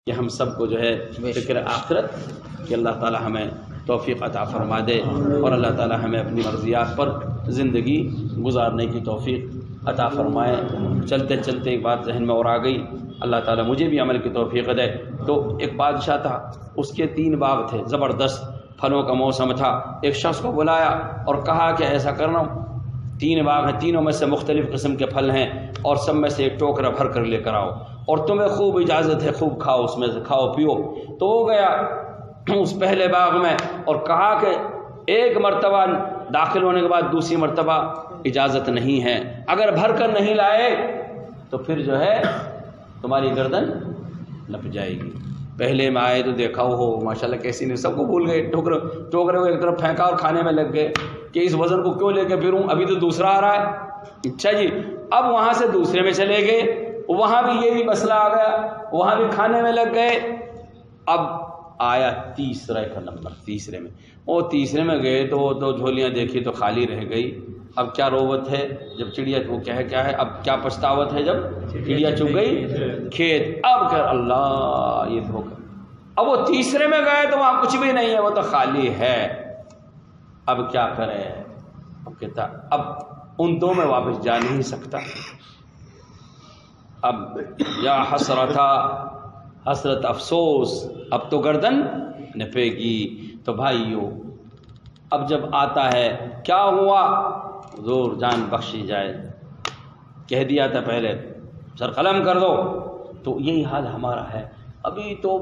کہ ہم سب کو جو ہے فکر آخرت کہ اللہ تعالی ہمیں توفیق عطا فرما دے اور اللہ تعالی ہمیں اپنی مرضیات پر زندگی گزارنے کی توفیق عطا فرمائے۔ چلتے چلتے ایک بات ذہن میں اور آ گئی، اللہ تعالی مجھے بھی عمل کی توفیق دے۔ تو ایک بادشاہ تھا، اس کے 3 باغ تھے، زبردست پھلوں کا موسم تھا۔ ایک شخص کو بلایا اور کہا کہ ایسا کرنا، 3 باغ ہیں، تینوں میں سے مختلف قسم کے پھل ہیں اور سب میں سے ایک ٹوکرا بھر کر لے کر آؤ، اور تمہیں خوب اجازت ہے، خوب کھاؤ، اس میں سے کھاؤ پیو۔ تو وہ گیا اس پہلے باغ میں اور کہا کہ ایک مرتبہ داخل ہونے کے بعد دوسری مرتبہ اجازت نہیں ہے، اگر بھر کر نہیں لائے تو پھر جو ہے تمہاری گردن نپ جائے گی۔ پہلے میں آئے تو دیکھا ہو ماشاءاللہ کیسی نہیں، سب کو بھول گئے، ٹوکرے کو ایک طرف پھینکا اور کھانے میں لگ گئے کہ اس وزن کو کیوں لے کے پھروں، ابھی تو دوسرا آ رہا ہے۔ اچھا جی، اب وہاں سے دوسرے میں چلے گئے، وہاں بھی یہی مسئلہ آ گیا، وہاں بھی کھانے میں لگ گئے۔ اب آیا تیسرے کا نمبر، تیسرے میں، وہ تیسرے میں گئے تو وہ تو جھولیاں دیکھی تو خالی رہ گئی۔ اب کیا روبت ہے جب چڑیا، وہ کیا ہے، اب کیا پچھتاوت ہے جب چڑیا چگ گئی کھیت۔ اب کہ اللہ یہ دھوکہ، اب وہ تیسرے میں گئے تو وہاں کچھ بھی نہیں ہے، وہ تو خالی ہے۔ اب کیا کرے، اب کہتا اب ان 2 میں واپس جا نہیں سکتا۔ اب یا حسرتا، حسرت افسوس، اب تو گردن نپے گی۔ تو بھائیو اب جب آتا ہے کیا ہوا، حضور جان بخشی جائے، کہہ دیا تھا پہلے سر قلم کر دو۔ تو یہی حال ہمارا ہے، ابھی تو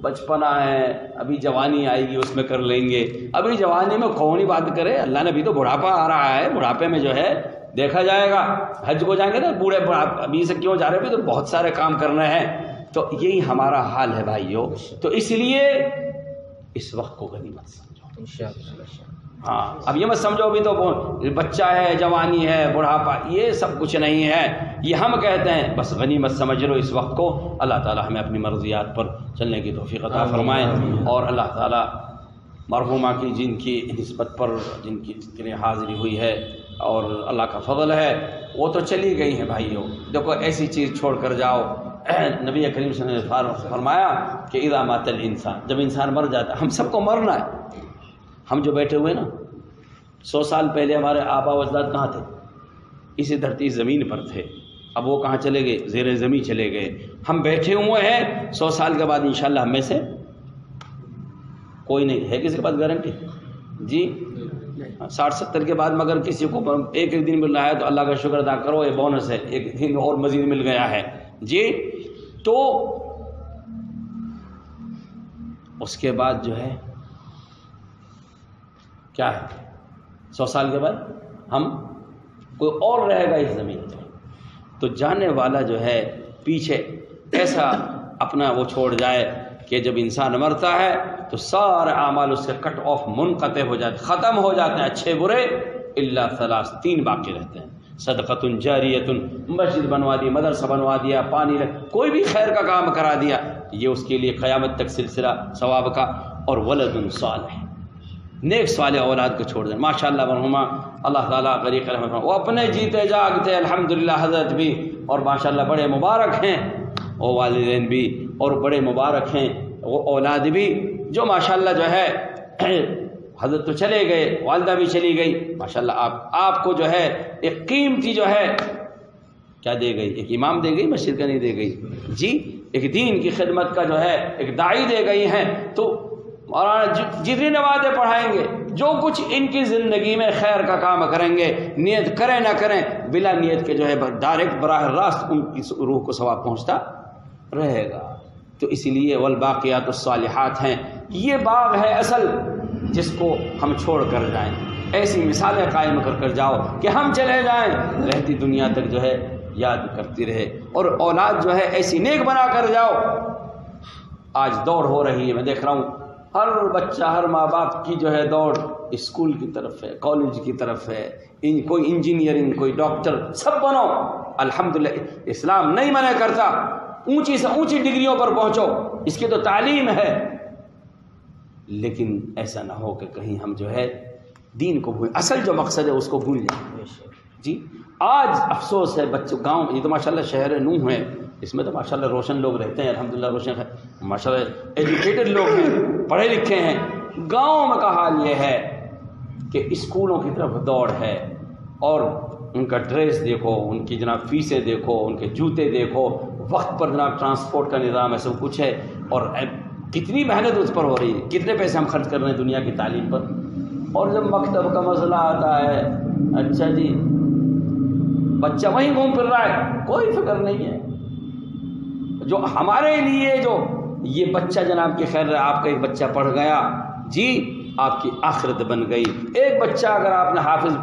بچپنا ہے، ابھی جوانی آئے گی اس میں کر لیں گے، ابھی جوانی میں کون ہی بات کرے، اللہ نے ابھی تو بڑھاپا آ رہا ہے، بڑھاپے میں جو ہے دیکھا جائے گا، حج کو جائیں گے نا بوڑھے، ابھی سے کیوں جا رہے، ابھی تو بہت سارے کام کرنے ہیں۔ تو یہی ہمارا حال ہے بھائیو، تو اس لیے اس وقت کو غنیمت سمجھو۔ ہاں، اب یہ مت سمجھو ابھی تو بچہ ہے، جوانی ہے، بڑھاپا، یہ سب کچھ نہیں ہے، یہ ہم کہتے ہیں، بس غنیمت سمجھ لو اس وقت کو۔ اللہ تعالی ہمیں اپنی مرضیات پر چلنے کی توفیق عطا فرمائے، اور اللہ تعالی مرحومہ کی جن کی نسبت پر جن کی حاضری ہوئی ہے اور اللہ کا فضل ہے، وہ تو چلی گئی ہیں بھائیو۔ دیکھو ایسی چیز چھوڑ کر جاؤ، نبی کریم صلی اللہ علیہ وسلم نے فرمایا کہ اذا مات الانسان، جب انسان مر جاتا ہے، ہم سب کو مرنا ہے۔ ہم جو بیٹھے ہوئے نا، 100 سال پہلے ہمارے آبا و اجداد کہاں تھے؟ اسی دھرتی زمین پر تھے، اب وہ کہاں چلے گئے؟ زیر زمین چلے گئے۔ ہم بیٹھے ہوئے ہیں، 100 سال کے بعد انشاءاللہ ہم میں سے کوئی نہیں ہے، کسی کے پاس گارنٹی جی 60-70 کے بعد مگر کسی کو ایک دن مل رہا ہے تو اللہ کا شکر ادا کرو، یہ بونس ہے، ایک دن اور مزید مل گیا ہے جی۔ تو اس کے بعد جو ہے کیا ہے، 100 سال کے بعد ہم کوئی اور رہے گا اس زمین پر، تو جانے والا جو ہے پیچھے ایسا اپنا وہ چھوڑ جائے کہ جب انسان مرتا ہے تو سارے اعمال اس سے کٹ آف، منقطع ہو جاتے، ختم ہو جاتے ہیں، اچھے برے، الا 3 باقی رہتے ہیں، صدقۃ جاریۃ، مسجد بنوا دی، مدرسہ بنوا دیا، پانی کوئی بھی خیر کا کام کرا دیا، یہ اس کے لیے قیامت تک سلسلہ ثواب کا، اور ولد صالح، نیک صالح اولاد کو چھوڑ دیں۔ ماشاءاللہ مرحومہ اللہ تعالیٰ غریق رحمت، وہ اپنے جیتے جاگتے الحمدللہ حضرت بھی، اور ماشاءاللہ بڑے مبارک ہیں وہ والدین بھی، اور بڑے مبارک ہیں وہ اولاد بھی، جو ماشاءاللہ جو ہے حضرت تو چلے گئے، والدہ بھی چلی گئی، ماشاءاللہ آپ کو جو ہے ایک قیمتی جو ہے کیا دے گئی، ایک امام دے گئی، مسجد کا نہیں دے گئی جی، ایک دین کی خدمت کا جو ہے ایک داعی دے گئی ہیں۔ تو مولانا جتنی نمازیں پڑھائیں گے، جو کچھ ان کی زندگی میں خیر کا کام کریں گے، نیت کریں نہ کریں، بلا نیت کے جو ہے ڈائریکٹ براہ راست ان کی روح کو ثواب پہنچتا رہے گا۔ تو اسی لیے والباقیات الصالحات ہیں، یہ باغ ہے اصل جس کو ہم چھوڑ کر جائیں، ایسی مثالیں قائم کر جاؤ کہ ہم چلے جائیں، رہتی دنیا تک جو ہے یاد کرتی رہے، اور اولاد جو ہے ایسی نیک بنا کر جاؤ۔ آج دوڑ ہو رہی ہے، میں دیکھ رہا ہوں ہر بچہ، ہر ماں باپ کی جو ہے دوڑ اسکول کی طرف ہے، کالج کی طرف ہے، کوئی انجینئرنگ، کوئی ڈاکٹر، سب بنو۔ الحمدللہ اسلام نہیں منع کرتا، اونچی سے اونچی ڈگریوں پر پہنچو، اس کی تو تعلیم ہے، لیکن ایسا نہ ہو کہ کہیں ہم جو ہے دین کو بھول، اصل جو مقصد ہے اس کو بھول جائیں جی۔ آج افسوس ہے بچوں، گاؤں، یہ تو ماشاءاللہ شہر نوح ہے، اس میں تو ماشاءاللہ روشن لوگ رہتے ہیں، الحمدللہ روشن ماشاءاللہ ایجوکیٹڈ لوگ ہیں، پڑھے لکھے ہیں۔ گاؤں میں کا حال یہ ہے کہ اسکولوں کی طرف دوڑ ہے، اور ان کا ڈریس دیکھو، ان کی جناب فیسیں دیکھو، ان کے جوتے دیکھو، وقت پر جناب ٹرانسپورٹ کا نظام ہے، سب کچھ ہے، اور کتنی محنت اس پر ہو رہی ہے، کتنے پیسے ہم خرچ کر رہے ہیں دنیا کی تعلیم پر۔ اور جب مکتب کا مسئلہ آتا ہے، اچھا جی بچہ وہیں گھوم پھر رہا ہے، کوئی فکر نہیں ہے۔ جو ہمارے لیے جو یہ بچہ جناب کی خیر آپ کا ایک بچہ پڑھ گیا جی آپ کی آخرت بن گئی۔ ایک بچہ اگر آپ نے حافظ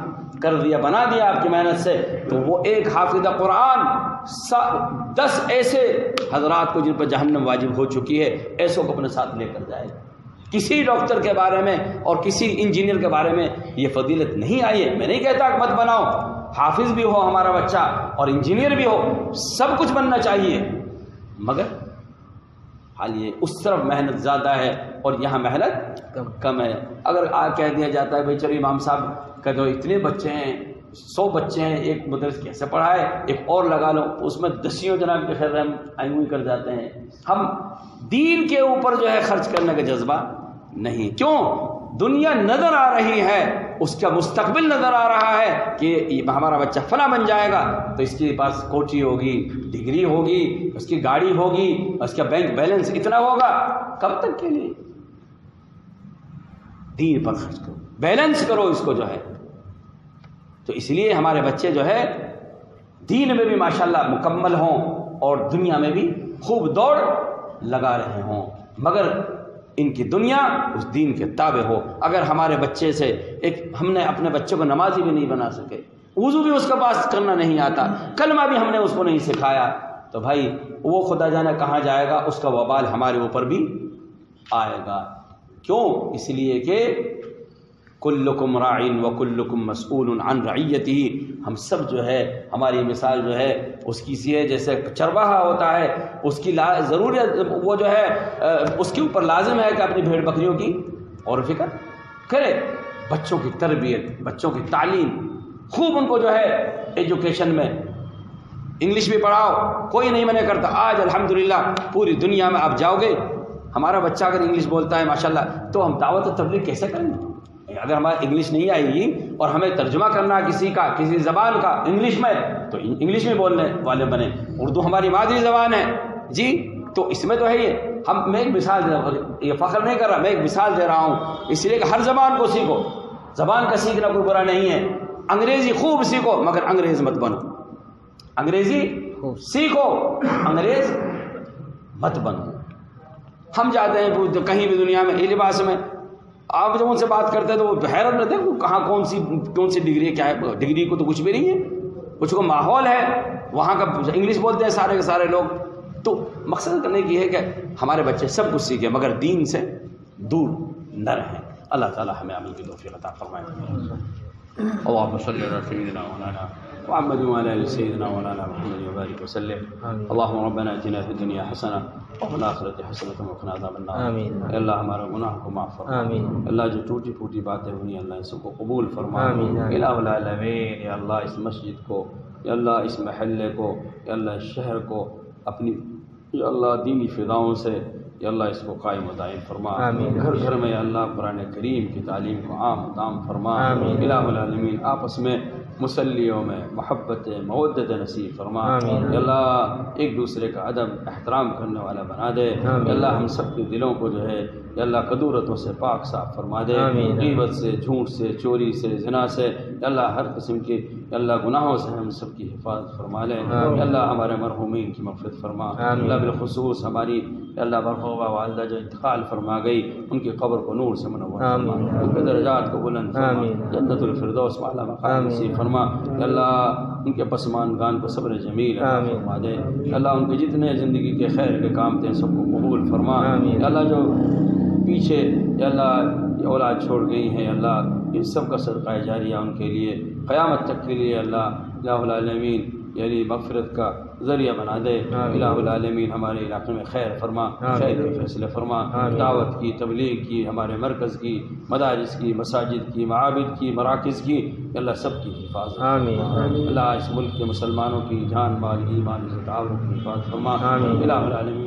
کر دیا، بنا دیا آپ کی محنت سے، تو وہ ایک حافظ قرآن 10 ایسے حضرات کو جن پر جہنم واجب ہو چکی ہے، ایسوں کو اپنے ساتھ لے کر جائے۔ کسی ڈاکٹر کے بارے میں اور کسی انجینئر کے بارے میں یہ فضیلت نہیں آئی ہے۔ میں نہیں کہتا کہ مت بناؤ، حافظ بھی ہو ہمارا بچہ اور انجینئر بھی ہو، سب کچھ بننا چاہیے، مگر حال یہ اس طرف محنت زیادہ ہے اور یہاں محنت کم ہے۔ اگر کہہ دیا جاتا ہے بھائی چلو امام صاحب کا جو اتنے بچے ہیں، 100 بچے ہیں، ایک مدرس کیسے پڑھائے، ایک اور لگا لو، اس میں دسیوں جناب کے خیر ہم کر جاتے ہیں۔ ہم دین کے اوپر جو ہے خرچ کرنے کا جذبہ نہیں، کیوں؟ دنیا نظر آ رہی ہے، اس کا مستقبل نظر آ رہا ہے کہ ہمارا بچہ فلاں بن جائے گا تو اس کے پاس کوٹی ہوگی، ڈگری ہوگی، اس کی گاڑی ہوگی، اس کا بینک بیلنس اتنا ہوگا۔ کب تک کے لیے؟ دین پر خرچ کرو، بیلنس کرو اس کو جو ہے۔ تو اس لیے ہمارے بچے جو ہے دین میں بھی ماشاءاللہ مکمل ہوں اور دنیا میں بھی خوب دوڑ لگا رہے ہوں، مگر ان کی دنیا اس دین کے تابع ہو۔ اگر ہمارے بچے سے ہم نے اپنے بچے کو نمازی بھی نہیں بنا سکے، وضو بھی اس کے پاس کرنا نہیں آتا، کلمہ بھی ہم نے اس کو نہیں سکھایا، تو بھائی وہ خدا جانے کہاں جائے گا، اس کا وبال ہمارے اوپر بھی آئے گا۔ کیوں؟ اس لیے کہ کلکم راعٍ وکلکم مسئول عن رعیتہ، ہم سب جو ہے، ہماری مثال جو ہے اس کی سی ہے جیسے چرواہا ہوتا ہے، اس کی ضروریت وہ جو ہے اس کے اوپر لازم ہے کہ اپنی بھیڑ بکریوں کی اور فکر کرے۔ بچوں کی تربیت، بچوں کی تعلیم، خوب ان کو جو ہے ایجوکیشن میں انگلش بھی پڑھاؤ، کوئی نہیں منع کرتا۔ آج الحمدللہ پوری دنیا میں آپ جاؤ گے، ہمارا بچہ اگر انگلش بولتا ہے ماشاءاللہ تو ہم دعوت و تبلیغ کیسے کریں گے؟ اگر ہمارا انگلش نہیں آئے گی اور ہمیں ترجمہ کرنا کسی کا کسی زبان کا انگلش میں، تو انگلش میں بولنے والے بنے۔ اردو ہماری مادری زبان ہے جی، تو اس میں تو ہے یہ۔ میں ایک مثال دے رہا ہوں، یہ فخر نہیں کر رہا، میں ایک مثال دے رہا ہوں، اس لیے کہ ہر زبان کو سیکھو، زبان کا سیکھنا کوئی برا نہیں ہے۔ انگریزی خوب سیکھو مگر انگریز مت بنو، انگریزی سیکھو انگریز مت بنو۔ ہم جاتے ہیں کہیں بھی دنیا میں، یہ لباس میں آپ جب ان سے بات کرتے ہیں تو وہ حیرت رہتے ہیں کہاں کون سی ڈگری کیا ہے، ڈگری کو تو کچھ بھی نہیں ہے، کچھ کو ماحول ہے وہاں کا، انگلش بولتے ہیں سارے کے سارے لوگ۔ تو مقصد کرنے کی ہے کہ ہمارے بچے سب کچھ سیکھیں مگر دین سے دور نہ رہیں۔ اللہ تعالی ہمیں عمل کی توفیق عطا فرمائے۔ اللهم صل على سيدنا مولانا محمد وعلى ال سيدنا مولانا محمد وبارك وسلم۔ اللهم ربنا اتنا في الدنيا حسنه وفي الاخره حسنه وقنا عذاب النار۔ آمین۔ اللہ ہمارے گناہ کو معاف فرما۔ آمین۔ اللہ جو ٹوٹی پھوٹی باتیں ہوئی اللہ ان سب کو قبول فرما۔ آمین۔ الہ العالمین، یا اللہ اس مسجد کو، یا اللہ اس محلے کو، یا اللہ اس شہر کو اپنی یا اللہ دینی فضاؤں سے یا اللہ اس کو قائم و دائم فرما۔ آمین۔ گھر گھر میں یا اللہ قرآن کریم کی تعلیم کو عام و تام فرما۔ آمین۔ الہ العالمین آپس میں مسلیوں میں محبت مودت نصیب فرما۔ آمین۔ یا اللہ ایک دوسرے کا ادب احترام کرنے والا بنا دے۔ آمین۔ یا اللہ ہم سب کے دلوں کو جو ہے یا اللہ کدورتوں سے پاک صاف فرما دے، آمین۔ غیبت سے، جھوٹ سے، چوری سے، زنا سے، یا اللہ ہر قسم کے یا اللہ گناہوں سے ہم سب کی حفاظت فرما لے۔ آمین۔ یا اللہ ہمارے مرحومین کی مغفرت فرما۔ آمین۔ اللہ بالخصوص ہماری یا اللہ مرحومہ والدہ جو انتقال فرما گئی، ان کی قبر کو نور سے منور فرما، آمین۔ ان کے درجات کو بلند فرما، آمین۔ جنت الفردوس والا مقام آمین۔ نصیب فرما۔ یا اللہ ان کے پسماندگان کو صبر جمیل عطا آمین۔ فرما دے۔ یا اللہ ان کے جتنے زندگی کے خیر کے کام تھے سب کو قبول فرما۔ آمین۔ یا اللہ جو پیچھے یا اللہ یہ اولاد چھوڑ گئی ہیں، اللہ ان سب کا صدقہ جاریہ ان کے لیے قیامت تک کے لیے اللہ الہ العالمین یعنی مغفرت کا ذریعہ بنا دے. الہ العالمین ہمارے علاقے میں خیر فرما، خیر کے فیصلے فرما، دعوت کی، تبلیغ کی، ہمارے مرکز کی، مدارس کی، مساجد کی، معابد کی، مراکز کی، اللہ سب کی حفاظت فرما. اللہ اس ملک کے مسلمانوں کی جان مال ایمان عزت آبرو کی حفاظت فرما. الہ العالمین